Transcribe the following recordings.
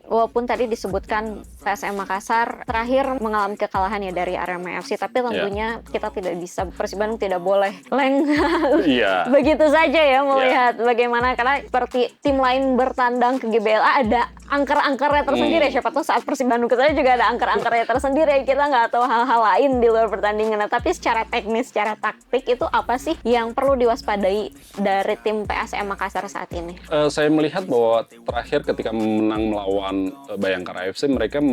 walaupun tadi disebutkan PSM Makassar terakhir mengalami kekalahan ya dari Arema FC, tapi tentunya kita tidak bisa, Persib Bandung tidak boleh lengah begitu saja ya melihat bagaimana, karena seperti tim lain bertandang ke GBLA ada angker-angkernya tersendiri. Siapa tahu saat Persib Bandung kesana juga ada angker-angkernya tersendiri, kita nggak tahu hal-hal lain di luar pertandingan. Nah, tapi secara teknis, secara taktik itu apa sih yang perlu diwaspadai dari tim PSM Makassar saat ini? Saya melihat bahwa terakhir ketika menang melawan Bayangkara FC, mereka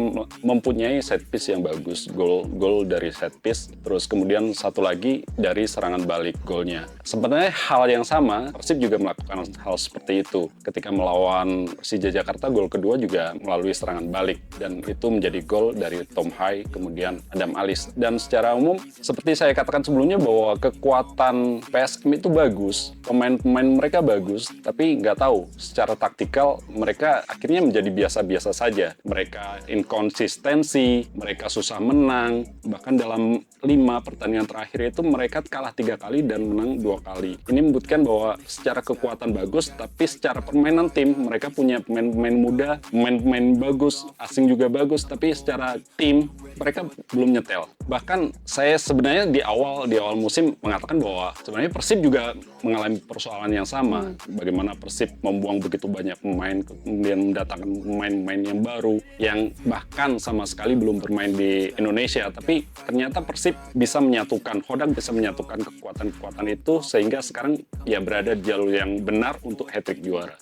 mempunyai set piece yang bagus, gol dari set piece, terus kemudian satu lagi dari serangan balik golnya. Sebenarnya hal yang sama, Persib juga melakukan hal seperti itu. Ketika melawan Persija Jakarta, gol kedua juga melalui serangan balik, dan itu menjadi gol dari Tom Hai, kemudian Adam Alis. Dan secara umum, seperti saya katakan sebelumnya, bahwa kekuatan PSM itu bagus, pemain-pemain mereka bagus, tapi nggak tahu secara taktikal mereka akhirnya menjadi biasa-biasa saja. Mereka inkonsistensi, mereka susah menang, bahkan dalam 5 pertandingan terakhir itu mereka kalah 3 kali dan menang 2 kali. Ini membuktikan bahwa secara kekuatan bagus, tapi secara permainan tim mereka punya pemain-pemain muda, pemain-pemain bagus, asing juga bagus, tapi secara tim mereka belum nyetel. Bahkan saya sebenarnya di awal musim mengatakan bahwa sebenarnya Persib juga mengalami persoalan yang sama. Bagaimana Persib membuang begitu banyak pemain, kemudian mendatangkan pemain-pemain yang baru, yang bahkan sama sekali belum bermain di Indonesia. Tapi ternyata Persib bisa menyatukan, Hodak bisa menyatukan kekuatan-kekuatan itu, sehingga sekarang ya berada di jalur yang benar untuk hat-trick juara.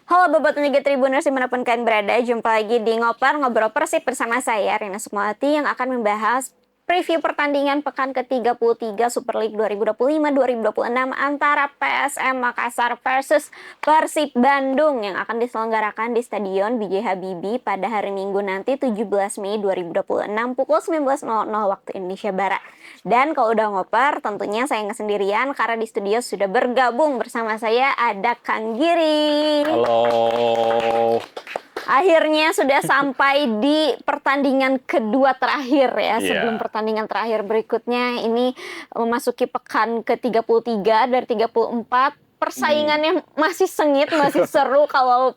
Halo Bobotoh Liga Tribuners dimanapun kalian berada, jumpa lagi di Ngobrol Persib bersama saya Rina Sukmawati yang akan membahas preview pertandingan pekan ke-33 Super League 2025-2026 antara PSM Makassar versus Persib Bandung yang akan diselenggarakan di Stadion B.J. Habibie pada hari Minggu nanti 17 Mei 2026 pukul 19.00 waktu Indonesia Barat. Dan kalau udah ngoper, tentunya saya nggak sendirian karena di studio sudah bergabung bersama saya ada Kang Giri. Halo. Akhirnya sudah sampai di pertandingan kedua terakhir ya. Sebelum pertandingan terakhir berikutnya ini memasuki pekan ke-33 dari 34. Persaingannya masih sengit, masih seru. Kalau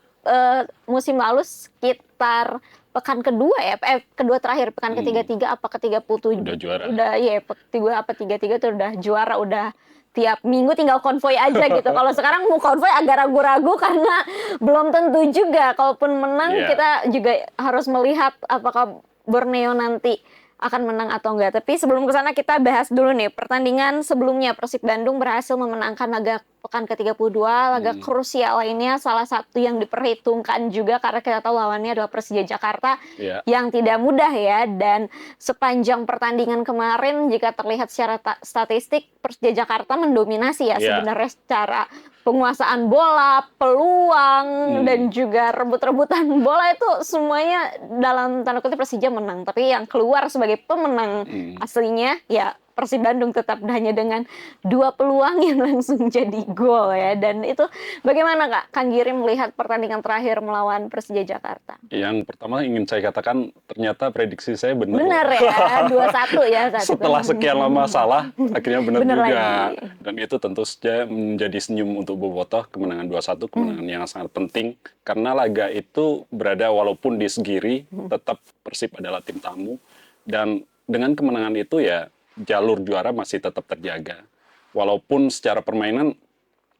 musim lalu sekitar pekan kedua ya, kedua terakhir, pekan ke-33 apa ke-37? Udah juara. Udah ya, kedua apa 33 itu udah juara, udah tiap minggu tinggal konvoy aja gitu. Kalau sekarang mau konvoy agak ragu-ragu karena belum tentu juga. Kalaupun menang kita juga harus melihat apakah Borneo nanti akan menang atau enggak. Tapi sebelum ke sana kita bahas dulu nih pertandingan sebelumnya. Persib Bandung berhasil memenangkan laga pekan ke-32, laga krusial lainnya, salah satu yang diperhitungkan juga karena kita tahu lawannya adalah Persija Jakarta yang tidak mudah ya. Dan sepanjang pertandingan kemarin jika terlihat secara statistik Persija Jakarta mendominasi ya sebenarnya secara penguasaan bola, peluang dan juga rebut-rebutan bola itu semuanya dalam tanda kutip Persija menang. Tapi yang keluar sebagai pemenang aslinya ya Persib Bandung tetap hanya dengan 2 peluang yang langsung jadi gol ya. Dan itu bagaimana Kang Giri melihat pertandingan terakhir melawan Persija Jakarta? Yang pertama ingin saya katakan ternyata prediksi saya benar. Benar ya, 2-1 ya. Setelah sekian lama salah, akhirnya benar juga. Lagi. Dan itu tentu saja menjadi senyum untuk Bobotoh, kemenangan 2-1, kemenangan yang sangat penting. Karena laga itu berada walaupun di Segiri, tetap Persib adalah tim tamu. Dan dengan kemenangan itu ya jalur juara masih tetap terjaga. Walaupun secara permainan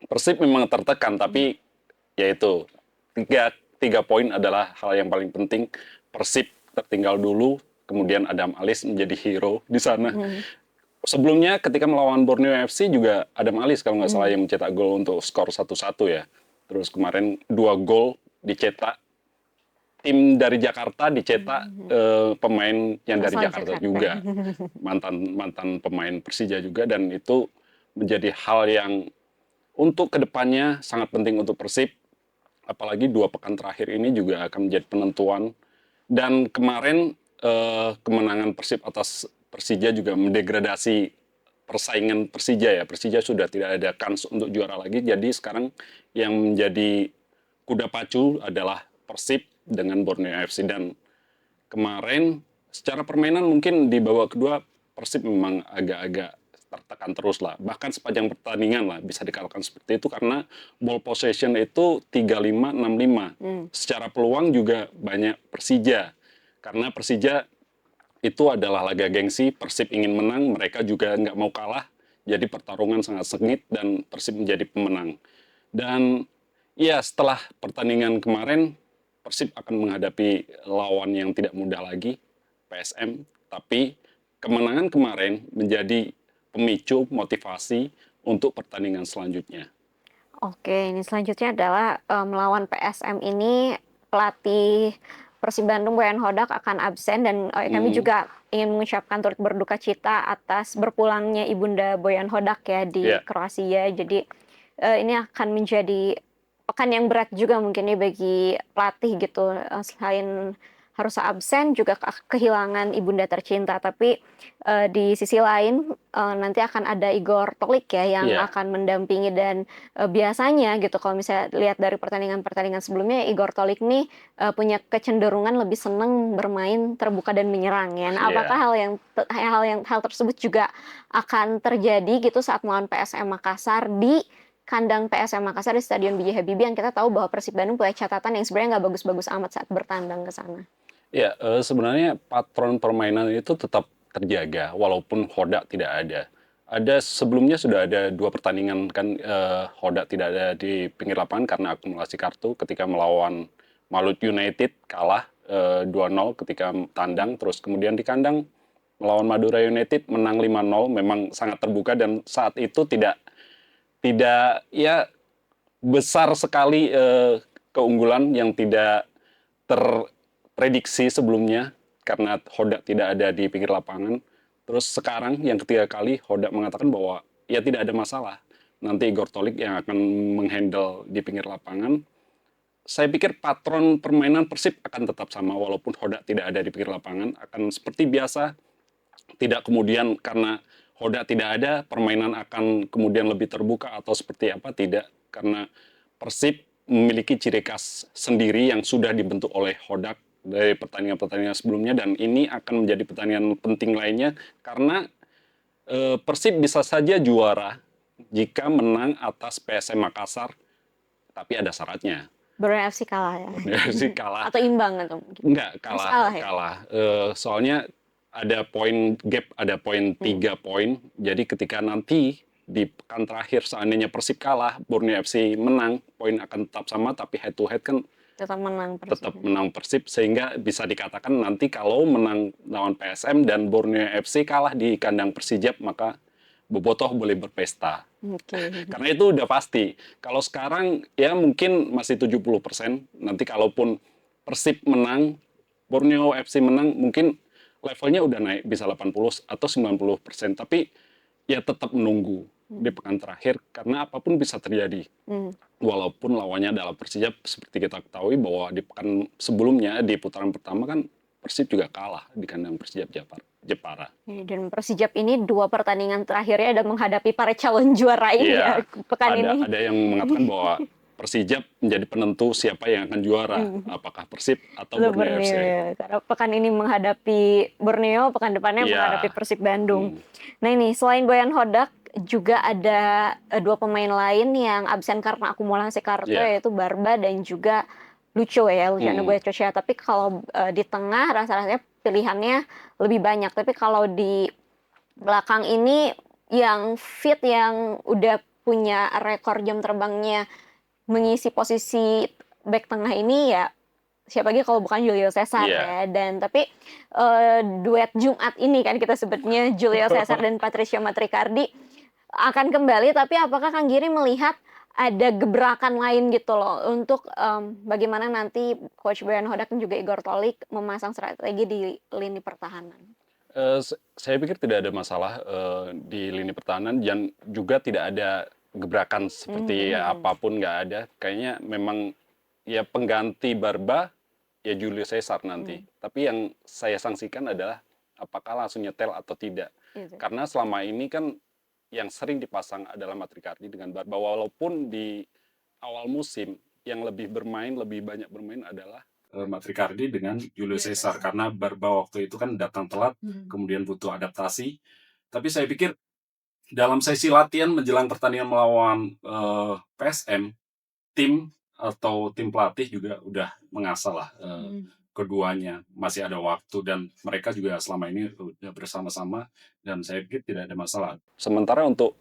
Persib memang tertekan, tapi yaitu tiga poin adalah hal yang paling penting. Persib tertinggal dulu, kemudian Adam Alis menjadi hero di sana. Sebelumnya ketika melawan Borneo FC juga Adam Alis kalau nggak salah yang mencetak gol untuk skor 1-1 ya. Terus kemarin 2 gol dicetak. Tim dari Jakarta dicetak pemain yang dari Jakarta juga, mantan pemain Persija juga, dan itu menjadi hal yang untuk kedepannya sangat penting untuk Persib, apalagi 2 pekan terakhir ini juga akan menjadi penentuan. Dan kemarin kemenangan Persib atas Persija juga mendegradasi persaingan Persija ya. Persija sudah tidak ada kans untuk juara lagi, jadi sekarang yang menjadi kuda pacu adalah Persib dengan Borneo FC. Dan kemarin secara permainan mungkin di babak kedua Persib memang agak-agak tertekan terus lah. Bahkan sepanjang pertandingan lah bisa dikatakan seperti itu karena ball possession itu 35-65. Secara peluang juga banyak Persija. Karena Persija itu adalah laga gengsi, Persib ingin menang, mereka juga nggak mau kalah. Jadi pertarungan sangat sengit dan Persib menjadi pemenang. Dan ya setelah pertandingan kemarin, Persib akan menghadapi lawan yang tidak mudah lagi, PSM. Tapi kemenangan kemarin menjadi pemicu motivasi untuk pertandingan selanjutnya. Oke, ini selanjutnya adalah melawan PSM ini pelatih Persib Bandung Boyan Hodak akan absen dan kami juga ingin mengucapkan turut berduka cita atas berpulangnya Ibunda Boyan Hodak ya di Ya, Kroasia. Jadi ini akan menjadi pekan yang berat juga mungkin ya bagi pelatih gitu. Selain harus absen juga kehilangan ibunda tercinta. Tapi di sisi lain nanti akan ada Igor Tolik ya yang iya, akan mendampingi dan biasanya gitu kalau misalnya lihat dari pertandingan-pertandingan sebelumnya Igor Tolik nih punya kecenderungan lebih senang bermain terbuka dan menyerang ya. Nah, apakah iya. hal tersebut juga akan terjadi gitu saat melawan PSM Makassar di kandang PSM Makassar di Stadion B.J. Habibie yang kita tahu bahwa Persib Bandung punya catatan yang sebenarnya nggak bagus-bagus amat saat bertandang ke sana. Ya, sebenarnya patron permainan itu tetap terjaga walaupun Hoda tidak ada. Sebelumnya sudah ada 2 pertandingan kan Hoda tidak ada di pinggir lapangan karena akumulasi kartu ketika melawan Malut United kalah 2-0 ketika tandang, terus kemudian di kandang melawan Madura United menang 5-0, memang sangat terbuka dan saat itu tidak tidak ya besar sekali keunggulan yang tidak terprediksi sebelumnya karena Hodak tidak ada di pinggir lapangan. Terus sekarang yang ketiga kali Hodak mengatakan bahwa ya tidak ada masalah. Nanti Igor Tolik yang akan menghandle di pinggir lapangan. Saya pikir patron permainan Persib akan tetap sama walaupun Hodak tidak ada di pinggir lapangan. Akan seperti biasa, tidak kemudian karena Hoda tidak ada, permainan akan kemudian lebih terbuka atau seperti apa, tidak. Karena Persib memiliki ciri khas sendiri yang sudah dibentuk oleh Hodak dari pertandingan-pertandingan sebelumnya dan ini akan menjadi pertandingan penting lainnya karena Persib bisa saja juara jika menang atas PSM Makassar, tapi ada syaratnya. Borneo FC kalah ya. Sih kalah. Atau imbang atau mungkin. Enggak, Harus kalah, kalah ya. kalah. Soalnya ada poin gap, ada poin 3 poin. Jadi ketika nanti di pekan terakhir seandainya Persib kalah, Borneo FC menang, poin akan tetap sama, tapi head to head kan Tetap menang tetap Persib. menang Persib, sehingga bisa dikatakan nanti kalau menang lawan PSM dan Borneo FC kalah di kandang Persijap, maka Bobotoh boleh berpesta. Oke. Karena itu udah pasti. Kalau sekarang ya mungkin masih 70%. Nanti kalaupun Persib menang, Borneo FC menang, mungkin levelnya udah naik bisa 80 atau 90%. Tapi ya tetap menunggu di pekan terakhir karena apapun bisa terjadi. Walaupun lawannya adalah Persija, seperti kita ketahui bahwa di pekan sebelumnya di putaran pertama kan Persib juga kalah di kandang Persija Jepara. Dan Persijap ini 2 pertandingan terakhirnya ada menghadapi para calon juara ini ya Iya, pekan ini. ada yang mengatakan bahwa Persija menjadi penentu siapa yang akan juara, apakah Persib atau Borneo Borneo FC. ya. Karena pekan ini menghadapi Borneo, pekan depannya Iya. menghadapi Persib Bandung. Nah ini selain Boyan Hodak juga ada 2 pemain lain yang absen karena akumulasi kartu Iya. yaitu Barba dan juga Lucho ya, Luciano Goicoechea. Tapi kalau di tengah rasa-rasanya pilihannya lebih banyak. Tapi kalau di belakang ini yang fit yang udah punya rekor jam terbangnya mengisi posisi back tengah ini ya siapa lagi kalau bukan Julio Cesar Iya. ya. Dan tapi duet Jumat ini kan kita sebutnya Julio Cesar dan Patricio Matricardi akan kembali, tapi apakah Kang Giri melihat ada gebrakan lain gitu loh untuk bagaimana nanti Coach Boyan Hodak dan juga Igor Tolik memasang strategi di lini pertahanan? Saya pikir tidak ada masalah di lini pertahanan dan juga tidak ada gebrakan seperti apapun, nggak ada. Kayaknya memang ya pengganti Barba ya Julio Cesar nanti. Tapi yang saya sanksikan adalah apakah langsung nyetel atau tidak. Gitu. Karena selama ini kan yang sering dipasang adalah Matricardi dengan Barba. Walaupun di awal musim yang lebih banyak bermain adalah Matricardi dengan Julio Cesar karena Barba waktu itu kan datang telat, kemudian butuh adaptasi. Tapi saya pikir dalam sesi latihan menjelang pertandingan melawan PSM, tim atau tim pelatih juga udah mengasah lah keduanya, masih ada waktu dan mereka juga selama ini udah bersama-sama dan saya pikir tidak ada masalah. Sementara untuk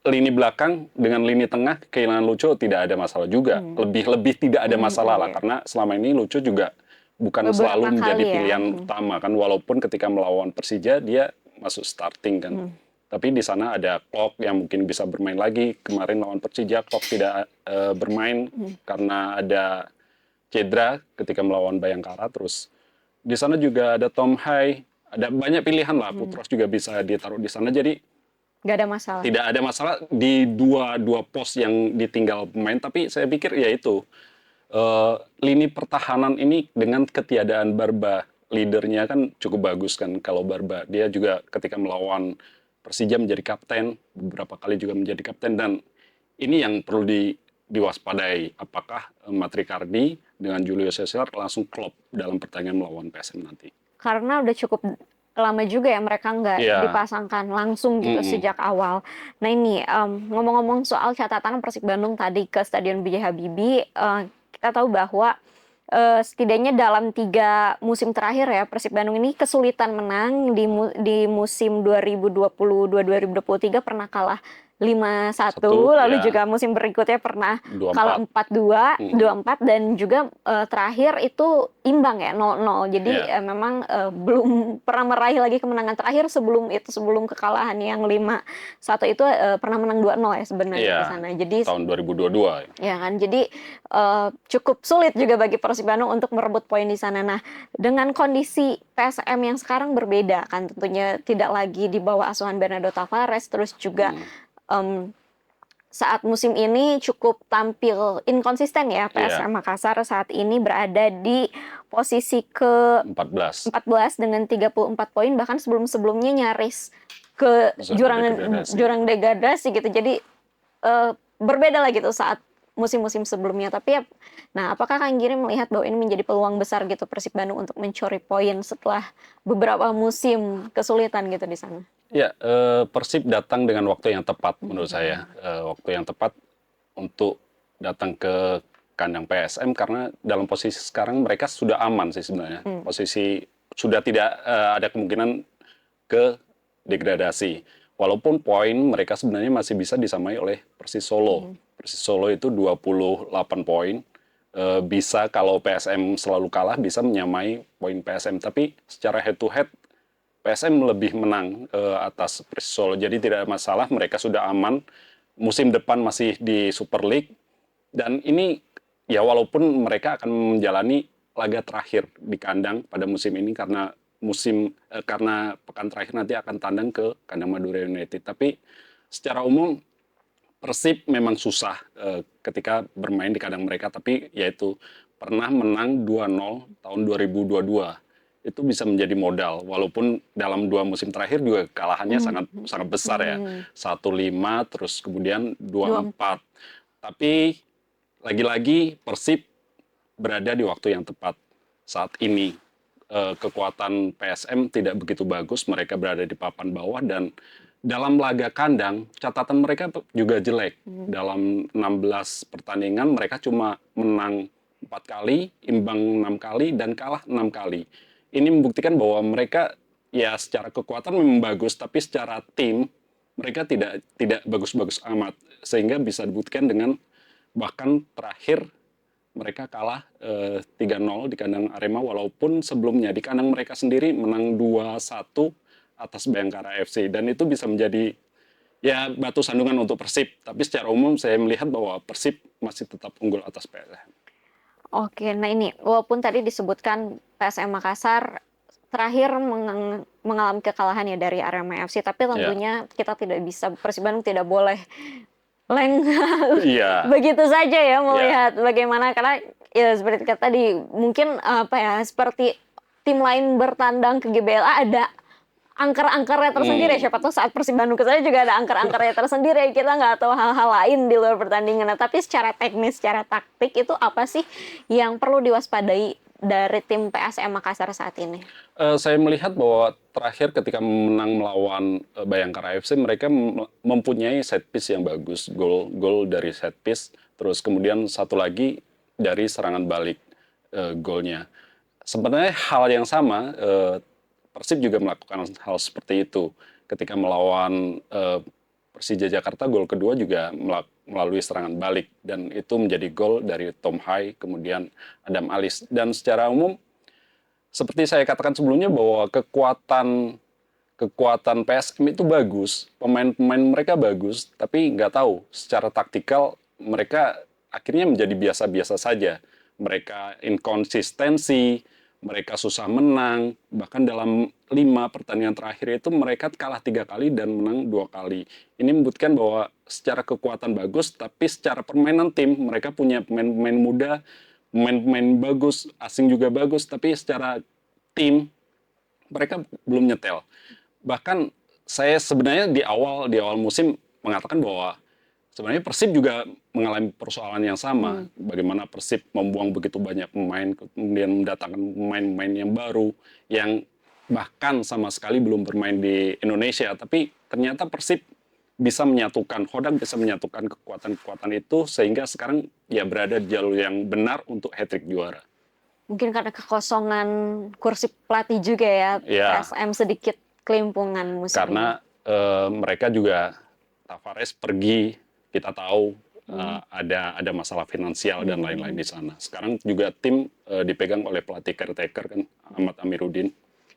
lini belakang dengan lini tengah kehilangan Lucho tidak ada masalah juga. Lebih tidak ada masalah lah karena selama ini Lucho juga bukan Beberapa selalu menjadi kali ya. pilihan utama kan, walaupun ketika melawan Persija dia masuk starting kan. Tapi di sana ada Klok yang mungkin bisa bermain lagi. Kemarin lawan Persija Klok tidak bermain karena ada cedera ketika melawan Bayangkara. Terus di sana juga ada Tom Hai, ada banyak pilihan lah. Putros juga bisa ditaruh di sana. Jadi Nggak ada masalah. tidak ada masalah di dua pos yang ditinggal pemain, tapi saya pikir ya itu lini pertahanan ini dengan ketiadaan Barba, leadernya kan cukup bagus kan. Kalau Barba dia juga ketika melawan Persija menjadi kapten, beberapa kali juga menjadi kapten, dan ini yang perlu diwaspadai. Apakah Matricardi dengan Julio Cesar langsung klop dalam pertandingan melawan PSM nanti? Karena udah cukup lama juga ya mereka nggak dipasangkan langsung gitu sejak awal. Nah ini ngomong-ngomong soal catatan Persib Bandung tadi ke Stadion B.J. Habibie, kita tahu bahwa setidaknya dalam 3 musim terakhir ya Persib Bandung ini kesulitan menang di musim 2022-2023 pernah kalah 5-1, lalu juga musim berikutnya pernah kalah 4-2, 2-4 dan juga terakhir itu imbang ya 0-0. Jadi memang belum pernah meraih lagi kemenangan terakhir sebelum kekalahan yang 5-1 itu pernah menang 2-0 ya sebenarnya di sana. Jadi tahun 2022 ya kan. Jadi cukup sulit juga bagi Persib Bandung untuk merebut poin di sana. Nah, dengan kondisi PSM yang sekarang berbeda kan tentunya tidak lagi di bawah asuhan Bernardo Tavares, terus juga saat musim ini cukup tampil inkonsisten ya PSM Makassar saat ini berada di posisi ke-14 dengan 34 poin, bahkan sebelum-sebelumnya nyaris ke jurang degradasi gitu. Jadi berbeda lah gitu saat musim-musim sebelumnya. Tapi nah apakah Kang Giri melihat bahwa ini menjadi peluang besar gitu Persib Bandung untuk mencuri poin setelah beberapa musim kesulitan gitu di sana? Ya, Persib datang dengan waktu yang tepat menurut saya. Waktu yang tepat untuk datang ke kandang PSM karena dalam posisi sekarang mereka sudah aman sih sebenarnya. Posisi sudah tidak ada kemungkinan ke degradasi. Walaupun poin mereka sebenarnya masih bisa disamai oleh Persis Solo. Persis Solo itu 28 poin. Bisa kalau PSM selalu kalah bisa menyamai poin PSM. Tapi secara head to head PSM lebih menang atas Persis Solo. Jadi tidak ada masalah, mereka sudah aman. Musim depan masih di Super League. Dan ini ya walaupun mereka akan menjalani laga terakhir di kandang pada musim ini karena pekan terakhir nanti akan tandang ke kandang Madura United. Tapi secara umum Persib memang susah ketika bermain di kandang mereka, tapi yaitu pernah menang 2-0 tahun 2022. Itu bisa menjadi modal, walaupun dalam 2 musim terakhir juga kalahannya sangat besar ya. 1-5 terus kemudian 2-4. Tapi lagi-lagi Persib berada di waktu yang tepat saat ini. Kekuatan PSM tidak begitu bagus, mereka berada di papan bawah dan dalam laga kandang catatan mereka juga jelek. Dalam 16 pertandingan mereka cuma menang 4 kali, imbang 6 kali dan kalah 6 kali. Ini membuktikan bahwa mereka ya secara kekuatan memang bagus, tapi secara tim mereka tidak bagus-bagus amat, sehingga bisa dibuktikan dengan bahkan terakhir mereka kalah 3-0 di kandang Arema, walaupun sebelumnya di kandang mereka sendiri menang 2-1 atas Bayangkara FC, dan itu bisa menjadi ya batu sandungan untuk Persib. Tapi secara umum saya melihat bahwa Persib masih tetap unggul atas PSM. Oke, nah ini walaupun tadi disebutkan PSM Makassar terakhir mengalami kekalahan ya dari Arema FC, tapi tentunya kita tidak bisa, Persib Bandung tidak boleh lengah begitu saja ya melihat bagaimana, karena ya seperti kata tadi mungkin seperti tim lain bertandang ke GBLA ada angker-angkernya tersendiri. Siapa tahu saat Persib Bandung ke sana juga ada angker-angkernya tersendiri. Kita nggak tahu hal-hal lain di luar pertandingan. Nah, tapi secara teknis, secara taktik itu apa sih yang perlu diwaspadai dari tim PSM Makassar saat ini? Saya melihat bahwa terakhir ketika menang melawan Bayangkara FC, mereka mempunyai set piece yang bagus, gol dari set piece, terus kemudian satu lagi dari serangan balik golnya. Sebenarnya hal yang sama, Persib juga melakukan hal seperti itu. Ketika melawan Persija Jakarta, gol kedua juga melalui serangan balik. Dan itu menjadi gol dari Tom Hai, kemudian Adam Alis. Dan secara umum, seperti saya katakan sebelumnya bahwa kekuatan PSM itu bagus, pemain-pemain mereka bagus, tapi nggak tahu secara taktikal mereka akhirnya menjadi biasa-biasa saja. Mereka inkonsistensi, mereka susah menang, bahkan dalam 5 pertandingan terakhir itu mereka kalah 3 kali dan menang 2 kali. Ini membuktikan bahwa secara kekuatan bagus, tapi secara permainan tim mereka punya pemain-pemain muda, pemain-pemain bagus, asing juga bagus, tapi secara tim mereka belum nyetel. Bahkan saya sebenarnya di awal musim mengatakan bahwa sebenarnya Persib juga mengalami persoalan yang sama. Bagaimana Persib membuang begitu banyak pemain, kemudian mendatangkan pemain-pemain yang baru, yang bahkan sama sekali belum bermain di Indonesia. Tapi ternyata Persib bisa menyatukan, Hodak bisa menyatukan kekuatan-kekuatan itu, sehingga sekarang ya berada di jalur yang benar untuk hat-trick juara. Mungkin karena kekosongan kursi pelatih juga ya, PSM sedikit kelimpungan musim karena mereka juga, Tavares pergi, kita tahu ada masalah finansial dan lain-lain di sana. Sekarang juga tim dipegang oleh pelatih caretaker kan, Ahmad Amiruddin.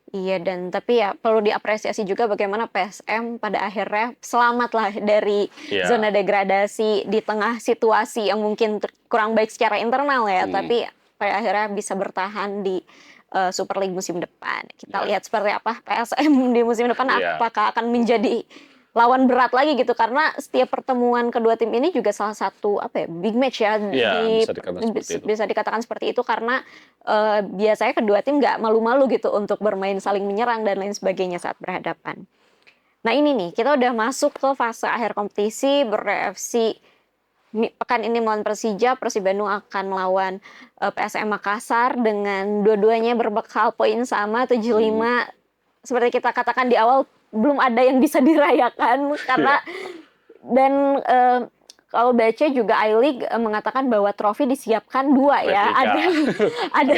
Iya, dan tapi ya perlu diapresiasi juga bagaimana PSM pada akhirnya selamat lah dari zona degradasi di tengah situasi yang mungkin kurang baik secara internal ya, tapi pada akhirnya bisa bertahan di Super League musim depan. Kita lihat seperti apa PSM di musim depan, apakah akan menjadi lawan berat lagi gitu, karena setiap pertemuan kedua tim ini juga salah satu big match ya, bisa dikatakan seperti itu, karena biasanya kedua tim nggak malu-malu gitu untuk bermain saling menyerang dan lain sebagainya saat berhadapan. Nah ini nih, kita udah masuk ke fase akhir kompetisi. Borneo FC pekan ini melawan Persija, Persib Bandung akan melawan PSM Makassar dengan dua-duanya berbekal poin sama 75. Seperti kita katakan di awal, belum ada yang bisa dirayakan karena dan kalau baca juga I-League mengatakan bahwa trofi disiapkan 2 ya. Ada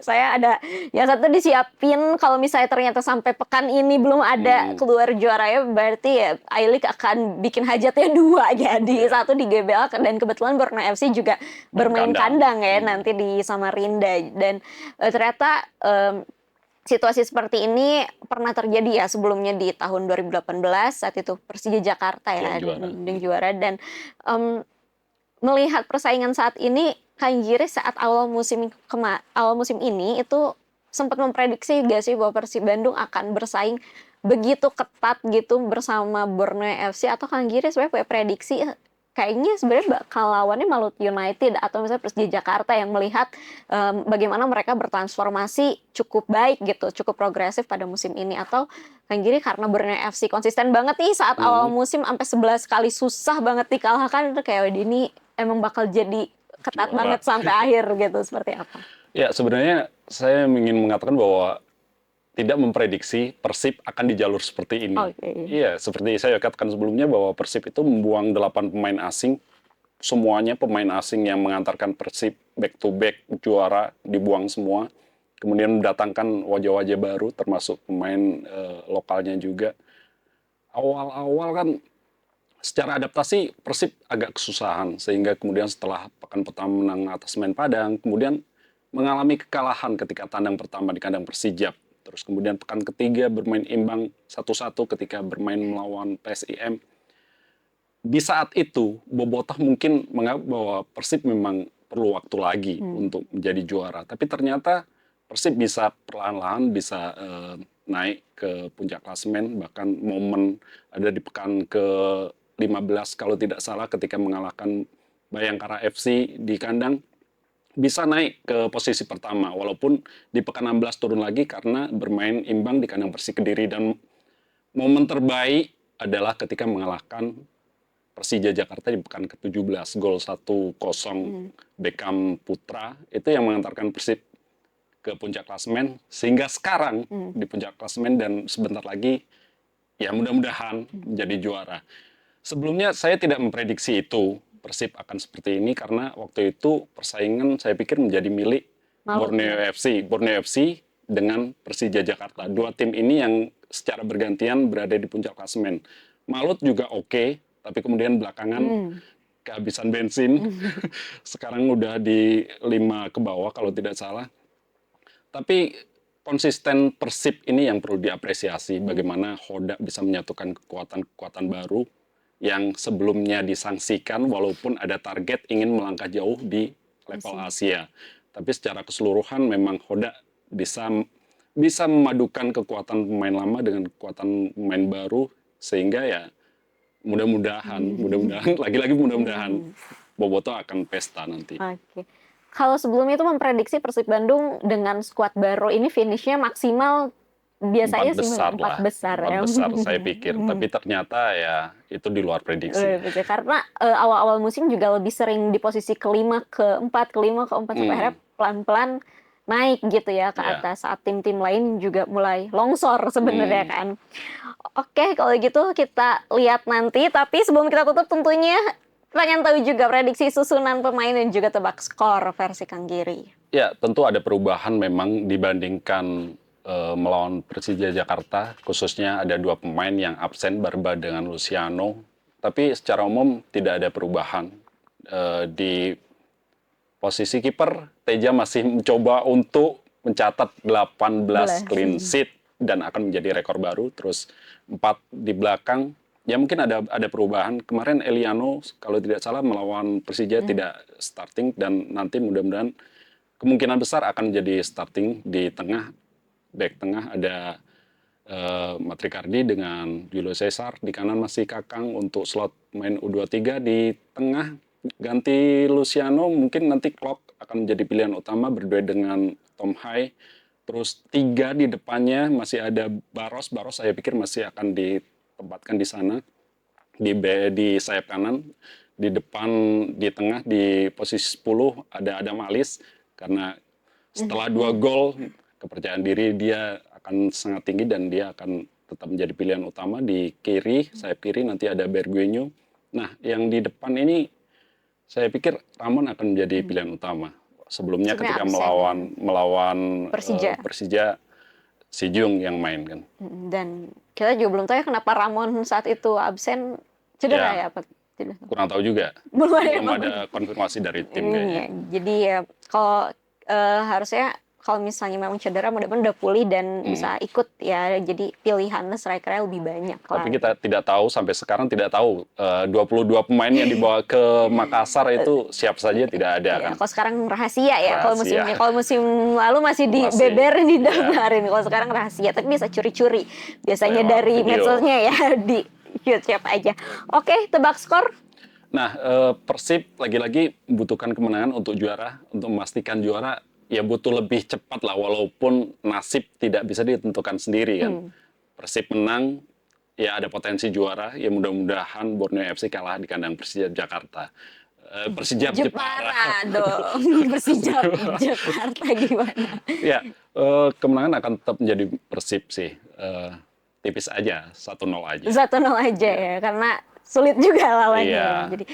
saya ada yang satu disiapin, kalau misalnya ternyata sampai pekan ini belum ada keluar juaranya, berarti ya I-League akan bikin hajatnya 2, jadi satu di GBL, dan kebetulan Borneo FC juga bermain kandang ya nanti di Samarinda. Dan ternyata situasi seperti ini pernah terjadi ya sebelumnya di tahun 2018, saat itu Persija Jakarta ya yang juara. Dan melihat persaingan saat ini, Kang Giri saat awal musim ini itu sempat memprediksi gak sih bahwa Persib Bandung akan bersaing begitu ketat gitu bersama Borneo FC, atau Kang Giri sebenarnya punya prediksi kayaknya sebenarnya bakal lawannya Malut United atau misalnya Persija Jakarta, yang melihat bagaimana mereka bertransformasi cukup baik gitu, cukup progresif pada musim ini? Atau Kang Giri karena Borneo FC konsisten banget nih saat awal musim sampai 11 kali susah banget dikalahkan, itu kayak ini emang bakal jadi ketat banget sampai akhir gitu, seperti apa? Ya sebenarnya saya ingin mengatakan bahwa tidak memprediksi Persib akan di jalur seperti ini. Iya, seperti saya katakan sebelumnya bahwa Persib itu membuang 8 pemain asing, semuanya pemain asing yang mengantarkan Persib back to back juara dibuang semua. Kemudian mendatangkan wajah-wajah baru, termasuk pemain lokalnya juga. Awal-awal kan secara adaptasi Persib agak kesusahan, sehingga kemudian setelah pekan pertama menang atas Semen Padang, kemudian mengalami kekalahan ketika tandang pertama di kandang Persijap. Terus kemudian pekan ketiga bermain imbang 1-1 ketika bermain melawan PSIM. Di saat itu, Bobotoh mungkin menganggap bahwa Persib memang perlu waktu lagi untuk menjadi juara. Tapi ternyata Persib bisa perlahan-lahan bisa naik ke puncak klasemen. Bahkan momen ada di pekan ke-15 kalau tidak salah ketika mengalahkan Bayangkara FC di kandang, bisa naik ke posisi pertama, walaupun di pekan 16 turun lagi karena bermain imbang di kandang Persik Kediri. Dan momen terbaik adalah ketika mengalahkan Persija Jakarta di pekan ke-17, gol 1-0 Beckham Putra itu yang mengantarkan Persib ke puncak klasemen sehingga sekarang di puncak klasemen dan sebentar lagi ya mudah-mudahan menjadi juara. Sebelumnya saya tidak memprediksi itu Persib akan seperti ini karena waktu itu persaingan saya pikir menjadi milik Borneo FC dengan Persija Jakarta. Dua tim ini yang secara bergantian berada di puncak klasemen. Malut juga oke, tapi kemudian belakangan kehabisan bensin. Sekarang udah di 5 ke bawah kalau tidak salah. Tapi konsisten Persib ini yang perlu diapresiasi. Bagaimana Hoda bisa menyatukan kekuatan-kekuatan baru yang sebelumnya disangsikan walaupun ada target ingin melangkah jauh di level Asia. Tapi secara keseluruhan memang Hoda bisa memadukan kekuatan pemain lama dengan kekuatan pemain baru sehingga ya mudah-mudahan lagi-lagi mudah-mudahan Boboto akan pesta nanti. Oke. Kalau sebelumnya itu memprediksi Persib Bandung dengan skuad baru ini finishnya maksimal biasanya 4 besar ya. 4 besar saya pikir, tapi ternyata ya itu di luar prediksi. Karena awal-awal musim juga lebih sering di posisi kelima, keempat sampai akhirnya pelan-pelan naik gitu ya ke atas saat tim-tim lain juga mulai longsor sebenarnya kan. Oke, kalau gitu kita lihat nanti, tapi sebelum kita tutup tentunya pengen tahu juga prediksi susunan pemain dan juga tebak skor versi Kang Giri. Ya, tentu ada perubahan memang dibandingkan melawan Persija Jakarta, khususnya ada 2 pemain yang absen, Barba dengan Luciano. Tapi secara umum tidak ada perubahan. Di posisi kiper, Teja masih mencoba untuk mencatat 18 clean sheet dan akan menjadi rekor baru. Terus 4 di belakang, ya mungkin ada perubahan. Kemarin Eliano kalau tidak salah melawan Persija tidak starting dan nanti mudah-mudahan kemungkinan besar akan jadi starting di tengah. Back tengah ada Matrikardi dengan Julio Cesar, di kanan masih Kakang untuk slot main U23, di tengah ganti Luciano, mungkin nanti Klok akan menjadi pilihan utama berduet dengan Tom Hai. Terus 3 di depannya masih ada Baros saya pikir masih akan ditempatkan di sana di sayap kanan. Di depan, di tengah di posisi 10 ada Malis karena setelah 2 gol kepercayaan diri dia akan sangat tinggi dan dia akan tetap menjadi pilihan utama. Di kiri, sayap kiri nanti ada Berguinho. Nah, yang di depan ini saya pikir Ramon akan menjadi pilihan utama. Sebelumnya ketika melawan Persija, si Jung yang main kan. Dan kita juga belum tahu ya kenapa Ramon saat itu absen, cedera ya apa tidak? Kurang tahu juga. Belum ada konfirmasi dari tim kayaknya. Jadi ya kalau harusnya kalau misalnya memang cedera mudah-mudahan udah pulih dan bisa ikut ya, jadi pilihan strikernya lebih banyak lah. Tapi kita tidak tahu sampai sekarang 22 pemain yang dibawa ke Makassar itu siap saja tidak ada kan. Kalau sekarang rahasia ya. Kalau musim lalu masih dibeberin, didaftarin. Kalau sekarang rahasia, tapi bisa curi-curi. Biasanya dari medsosnya ya di siapa aja. Oke, tebak skor. Nah, Persib lagi-lagi membutuhkan kemenangan untuk juara, untuk memastikan juara. Ya butuh lebih cepat lah, walaupun nasib tidak bisa ditentukan sendiri kan. Persib menang, ya ada potensi juara. Ya mudah-mudahan Borneo FC kalah di kandang Persija Jakarta. Persija Jepara dong. Persija Jakarta gimana? Ya, kemenangan akan tetap menjadi Persib sih. Tipis aja, 1-0 aja. 1-0 aja ya, karena sulit juga lawannya. Jadi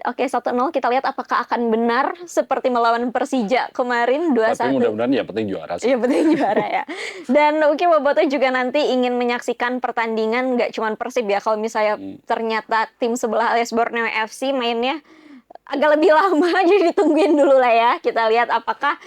oke, 1-0 kita lihat apakah akan benar seperti melawan Persija kemarin 2-1. Tapi mudah-mudahan ya penting juara sih. Iya penting juara ya. Dan mungkin Boboto juga nanti ingin menyaksikan pertandingan nggak cuma Persib ya. Kalau misalnya ternyata tim sebelah alias Borneo FC mainnya agak lebih lama, jadi ditungguin dulu lah ya. Kita lihat apakah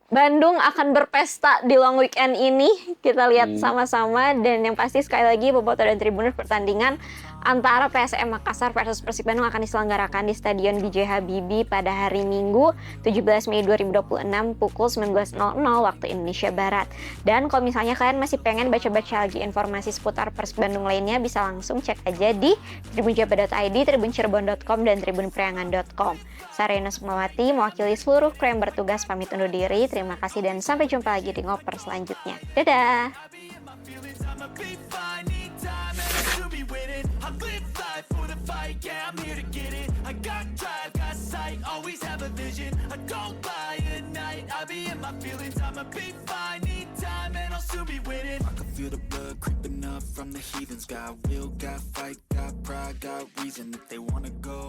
Bandung akan berpesta di long weekend ini. Kita lihat sama-sama. Dan yang pasti sekali lagi Boboto dan Tribuners, pertandingan antara PSM Makassar versus Persib Bandung akan diselenggarakan di Stadion B.J. Habibie pada hari Minggu 17 Mei 2026 pukul 19.00 waktu Indonesia Barat. Dan kalau misalnya kalian masih pengen baca-baca lagi informasi seputar Persib Bandung lainnya, bisa langsung cek aja di tribunjabar.id, tribuncerbon.com, dan tribunpriangan.com. Saya Rena Sukmawati, mewakili seluruh kru yang bertugas pamit undur diri. Terima kasih dan sampai jumpa lagi di ngoper selanjutnya. Dadah! I live life for the fight, I'ma be fine, need time and I'll soon be winning. I can feel the blood creeping up from the heathens. Got will, got fight, got pride, got reason. If they wanna go